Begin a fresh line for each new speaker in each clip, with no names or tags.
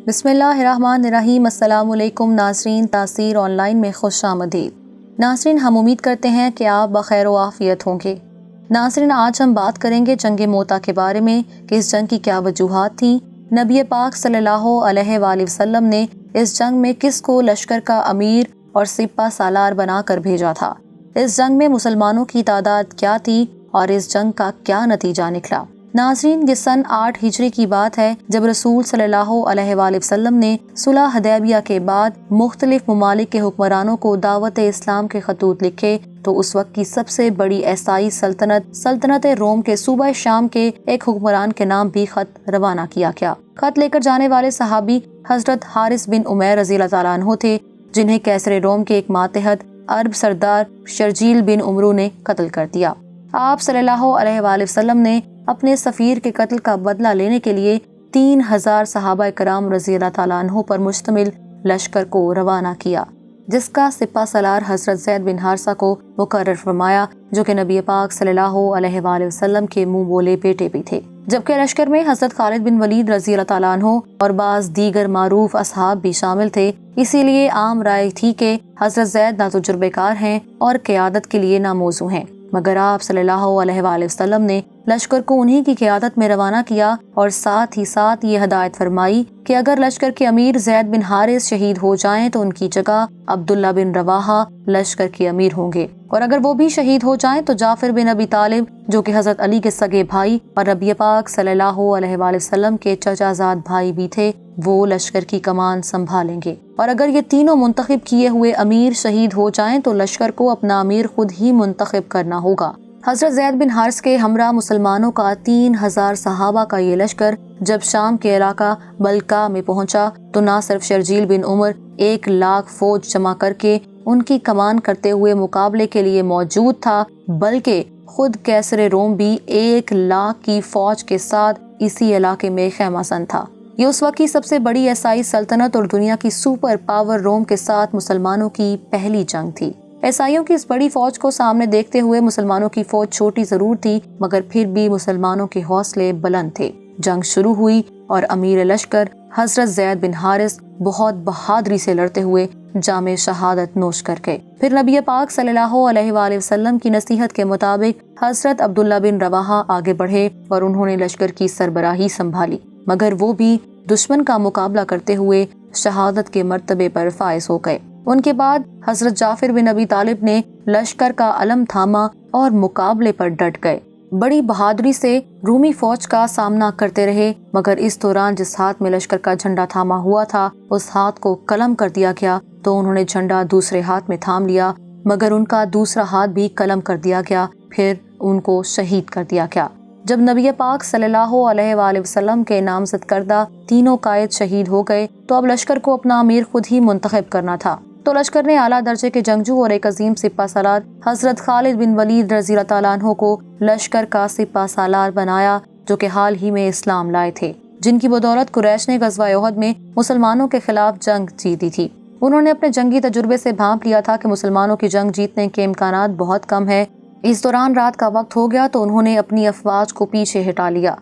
بسم اللہ الرحمن الرحیم۔ السلام علیکم ناظرین، تاثیر آن لائن میں خوش آمدید۔ ناظرین، ہم امید کرتے ہیں کہ آپ بخیر و عافیت ہوں گے۔ ناظرین، آج ہم بات کریں گے جنگ موتا کے بارے میں کہ اس جنگ کی کیا وجوہات تھیں، نبی پاک صلی اللہ علیہ وآلہ وسلم نے اس جنگ میں کس کو لشکر کا امیر اور سپہ سالار بنا کر بھیجا تھا، اس جنگ میں مسلمانوں کی تعداد کیا تھی اور اس جنگ کا کیا نتیجہ نکلا۔ ناظرین، یہ سن 8 ہجری کی بات ہے جب رسول صلی اللہ علیہ وآلہ وسلم نے صلح حدیبیہ کے بعد مختلف ممالک کے حکمرانوں کو دعوت اسلام کے خطوط لکھے تو اس وقت کی سب سے بڑی عیسائی سلطنت روم کے صوبہ شام کے ایک حکمران کے نام بھی خط روانہ کیا گیا۔ خط لے کر جانے والے صحابی حضرت حارث بن عمیر رضی اللہ تعالیٰ عنہ تھے، جنہیں قیصر روم کے ایک ماتحت عرب سردار شرجیل بن عمرو نے قتل کر دیا۔ آپ صلی اللہ علیہ وآلہ وسلم نے اپنے سفیر کے قتل کا بدلہ لینے کے لیے 3000 صحابہ کرام رضی اللہ تعالیٰ عنہ پر مشتمل لشکر کو روانہ کیا، جس کا سپہ سالار حضرت زید بن حارثہ کو مقرر فرمایا، جو کہ نبی پاک صلی اللہ علیہ وآلہ وسلم کے منہ بولے بیٹے بھی تھے، جبکہ لشکر میں حضرت خالد بن ولید رضی اللہ تعالیٰ عنہ اور بعض دیگر معروف اصحاب بھی شامل تھے۔ اسی لیے عام رائے تھی کہ حضرت زید نہ تجربے کار ہیں اور قیادت کے لیے ناموزوں ہیں، مگر آپ صلی اللہ علیہ وآلہ وسلم نے لشکر کو انہی کی قیادت میں روانہ کیا اور ساتھ ہی ساتھ یہ ہدایت فرمائی کہ اگر لشکر کے امیر زید بن حارث شہید ہو جائیں تو ان کی جگہ عبداللہ بن رواحہ لشکر کے امیر ہوں گے، اور اگر وہ بھی شہید ہو جائیں تو جعفر بن ابی طالب، جو کہ حضرت علی کے سگے بھائی اور نبی پاک صلی اللہ علیہ وآلہ وسلم کے چچا زاد بھائی بھی تھے، وہ لشکر کی کمان سنبھالیں گے، اور اگر یہ تینوں منتخب کیے ہوئے امیر شہید ہو جائیں تو لشکر کو اپنا امیر خود ہی منتخب کرنا ہوگا۔ حضرت زید بن حارث کے ہمراہ مسلمانوں کا 3000 صحابہ کا یہ لشکر جب شام کے علاقہ بلقا میں پہنچا تو نہ صرف شرجیل بن عمر 1,00,000 فوج جمع کر کے ان کی کمان کرتے ہوئے مقابلے کے لیے موجود تھا، بلکہ خود قیصر روم بھی 1,00,000 کی فوج کے ساتھ اسی علاقے میں خیمہ زن تھا۔ یہ اس وقت کی سب سے بڑی عیسائی سلطنت اور دنیا کی سپر پاور روم کے ساتھ مسلمانوں کی پہلی جنگ تھی۔ عیسائیوں کی اس بڑی فوج کو سامنے دیکھتے ہوئے مسلمانوں کی فوج چھوٹی ضرور تھی، مگر پھر بھی مسلمانوں کے حوصلے بلند تھے۔ جنگ شروع ہوئی اور امیر لشکر حضرت زید بن حارث بہت بہادری سے لڑتے ہوئے جام شہادت نوش کر گئے۔ پھر نبی پاک صلی اللہ علیہ وآلہ وسلم کی نصیحت کے مطابق حضرت عبداللہ بن رواحہ آگے بڑھے اور انہوں نے لشکر کی سربراہی سنبھالی، مگر وہ بھی دشمن کا مقابلہ کرتے ہوئے شہادت کے مرتبے پر فائز ہو گئے۔ ان کے بعد حضرت جعفر بن ابی طالب نے لشکر کا علم تھاما اور مقابلے پر ڈٹ گئے، بڑی بہادری سے رومی فوج کا سامنا کرتے رہے، مگر اس دوران جس ہاتھ میں لشکر کا جھنڈا تھاما ہوا تھا اس ہاتھ کو قلم کر دیا گیا، تو انہوں نے جھنڈا دوسرے ہاتھ میں تھام لیا، مگر ان کا دوسرا ہاتھ بھی قلم کر دیا گیا، پھر ان کو شہید کر دیا گیا۔ جب نبی پاک صلی اللہ علیہ وآلہ وسلم کے نامزد کردہ تینوں قائد شہید ہو گئے تو اب لشکر کو اپنا امیر خود ہی منتخب کرنا تھا، تو لشکر نے اعلیٰ درجے کے جنگجو اور ایک عظیم سپہ سالار حضرت خالد بن ولید رضی اللہ تعالیٰ عنہ کو لشکر کا سپہ سالار بنایا، جو کہ حال ہی میں اسلام لائے تھے، جن کی بدولت قریش نے غزوہ احد میں مسلمانوں کے خلاف جنگ جیتی تھی۔ انہوں نے اپنے جنگی تجربے سے بھانپ لیا تھا کہ مسلمانوں کی جنگ جیتنے کے امکانات بہت کم ہے۔ اس دوران رات کا وقت ہو گیا تو انہوں نے اپنی افواج کو پیچھے ہٹا لیا۔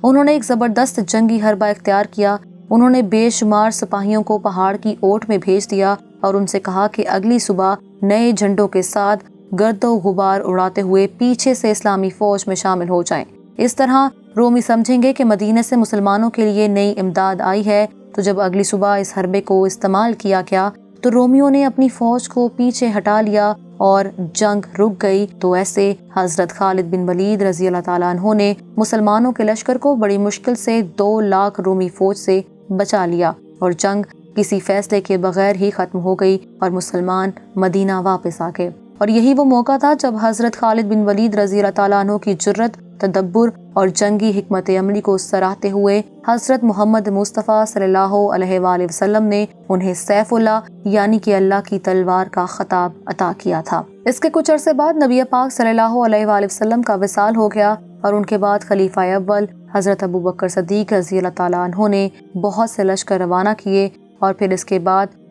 انہوں نے ایک زبردست جنگی حربہ اختیار کیا۔ انہوں نے بے شمار سپاہیوں کو پہاڑ کی اوٹ میں بھیج دیا اور ان سے کہا کہ اگلی صبح نئے جھنڈوں کے ساتھ گرد و غبار اڑاتے ہوئے پیچھے سے اسلامی فوج میں شامل ہو جائیں۔ اس طرح رومی سمجھیں گے کہ مدینے سے مسلمانوں کے لیے نئی امداد آئی ہے۔ تو جب اگلی صبح اس حربے کو استعمال کیا گیا تو رومیوں نے اپنی فوج کو پیچھے ہٹا لیا اور جنگ رک گئی، تو ایسے حضرت خالد بن ولید رضی اللہ تعالیٰ عنہ نے مسلمانوں کے لشکر کو بڑی مشکل سے 2,00,000 رومی فوج سے بچا لیا اور جنگ کسی فیصلے کے بغیر ہی ختم ہو گئی اور مسلمان مدینہ واپس آ گئے۔ اور یہی وہ موقع تھا جب حضرت خالد بن ولید رضی اللہ تعالیٰ عنہ کی جرت، تدبر اور جنگی حکمت عملی کو سراہتے ہوئے حضرت محمد مصطفیٰ صلی اللہ علیہ وآلہ وسلم نے انہیں سیف اللہ یعنی کہ اللہ کی تلوار کا خطاب عطا کیا تھا۔ اس کے کچھ عرصے بعد نبی پاک صلی اللہ علیہ وآلہ وسلم کا وصال ہو گیا اور ان کے بعد خلیفہ اول حضرت ابو بکر صدیق رضی اللہ تعالیٰ عنہ نے بہت سے لشکر روانہ کیے اور پھر اس کے بعد